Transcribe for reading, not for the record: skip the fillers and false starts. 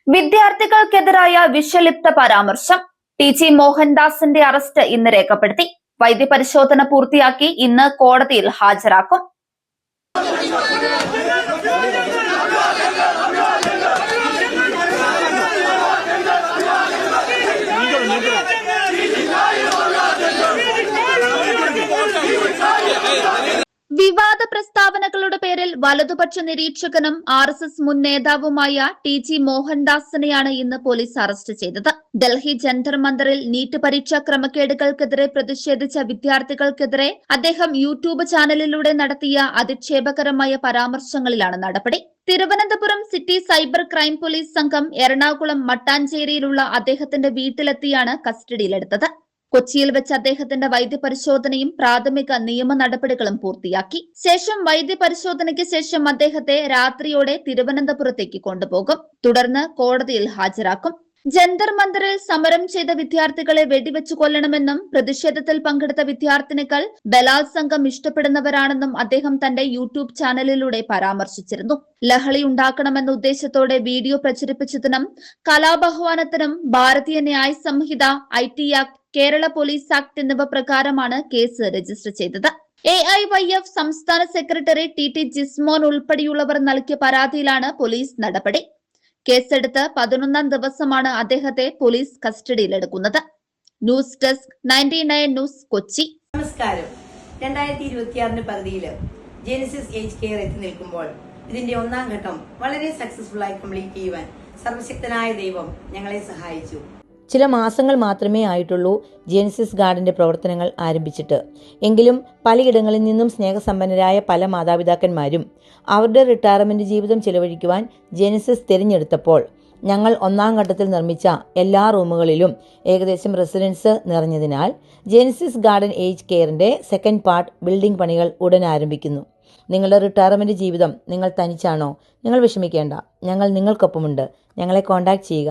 വിദ്യാർത്ഥികൾക്കെതിരായ വിഷലിപ്ത പരാമർശം. TG. മോഹൻദാസിന്റെ arrest ഇന്ന് രേഖപ്പെടുത്തി. വൈദ്യപരിശോധന പൂർത്തിയാക്കി ഇന്ന് കോടതിയിൽ ഹാജരാക്കും. വിവാദ പ്രസ്താവനകളുടെ പേരിൽ വലതുപക്ഷ നിരീക്ഷകനും RSS മുൻ നേതാവുമായ ടി.ജി. മോഹൻദാസിനെയാണ് ഇന്ന് പോലീസ് അറസ്റ്റ് ചെയ്തത്. ഡൽഹി ജന്തർ മന്ദറിൽ നീറ്റ് പരീക്ഷാ ക്രമക്കേടുകൾക്കെതിരെ പ്രതിഷേധിച്ച വിദ്യാർത്ഥികൾക്കെതിരെ അദ്ദേഹം യൂട്യൂബ് ചാനലിലൂടെ നടത്തിയ അധിക്ഷേപകരമായ പരാമർശങ്ങളിലാണ് നടപടി. Thiruvananthapuram city cyber crime police സംഘം എറണാകുളം മട്ടാഞ്ചേരിയിലുള്ള അദ്ദേഹത്തിന്റെ വീട്ടിലെത്തിയാണ് കസ്റ്റഡിയിലെടുത്തത്. കൊച്ചിയിൽ വെച്ച് അദ്ദേഹത്തിന്റെ വൈദ്യപരിശോധനയും പ്രാഥമിക നിയമ നടപടികളും പൂർത്തിയാക്കി. ശേഷം വൈദ്യപരിശോധനയ്ക്ക് ശേഷം അദ്ദേഹത്തെ രാത്രിയോടെ തിരുവനന്തപുരത്തേക്ക് കൊണ്ടുപോകും. തുടർന്ന് കോടതിയിൽ ഹാജരാക്കും. ജന്തർ മന്ദറിൽ സമരം ചെയ്ത വിദ്യാർത്ഥികളെ വെടിവെച്ചു കൊല്ലണമെന്നും പ്രതിഷേധത്തിൽ പങ്കെടുത്ത വിദ്യാർത്ഥിനികൾ ബലാത്സംഗം ഇഷ്ടപ്പെടുന്നവരാണെന്നും അദ്ദേഹം തന്റെ യൂട്യൂബ് ചാനലിലൂടെ പരാമർശിച്ചിരുന്നു. ലഹളി ഉണ്ടാക്കണമെന്ന ഉദ്ദേശത്തോടെ വീഡിയോ പ്രചരിപ്പിച്ചതിനും കലാപഹ്വാനത്തിനും Bharatiya Nyaya Sanhita, IT act, Kerala police act എന്നിവ പ്രകാരമാണ് കേസ് രജിസ്റ്റർ ചെയ്തത്. AIYF സംസ്ഥാന സെക്രട്ടറി TT ജിസ്മോൻ ഉൾപ്പെടെയുള്ളവർ നൽകിയ പരാതിയിലാണ് പോലീസ് നടപടി. കേസെടുത്ത് 11ാം ദിവസമാണ് അദ്ദേഹത്തെ പോലീസ് കസ്റ്റഡിയിലെടുക്കുന്നത്. News desk 99 news, Kochi. നമസ്കാരം. 2026 പകുതിയിൽ ജെനസിസ് ഏജ് കെയർ എത്തി നിൽക്കുമ്പോൾ ഇതിന്റെ 1ാം ഘട്ടം വളരെ സക്സസ്ഫുൾ ആയി കംപ്ലീറ്റ് ചെയ്യുവാൻ സർവശക്തനായ ദൈവം ഞങ്ങളെ സഹായിച്ചു. ചില മാസങ്ങൾ മാത്രമേ ആയിട്ടുള്ളൂ ജെനസിസ് ഗാർഡിന്റെ പ്രവർത്തനങ്ങൾ ആരംഭിച്ചിട്ട്. എങ്കിലും പലയിടങ്ങളിൽ നിന്നും സ്നേഹസമ്പന്നരായ പല മാതാപിതാക്കന്മാരും അവരുടെ റിട്ടയർമെന്റ് ജീവിതം ചെലവഴിക്കുവാൻ ജെനസിസ് തിരഞ്ഞെടുത്തപ്പോൾ ഞങ്ങൾ 1ാം ഘട്ടത്തിൽ നിർമ്മിച്ച എല്ലാ റൂമുകളിലും ഏകദേശം റെസിഡൻസ് നിറഞ്ഞതിനാൽ ജെനസിസ് ഗാർഡൻ ഏജ് കെയറിന്റെ 2nd പാർട്ട് ബിൽഡിംഗ് പണികൾ ഉടൻ ആരംഭിക്കുന്നു. നിങ്ങളുടെ റിട്ടയർമെന്റ് ജീവിതം നിങ്ങൾ തനിച്ചാണോ? നിങ്ങൾ വിഷമിക്കേണ്ട, ഞങ്ങൾ നിങ്ങൾക്കൊപ്പമുണ്ട്. ഞങ്ങളെ കോൺടാക്ട് ചെയ്യുക.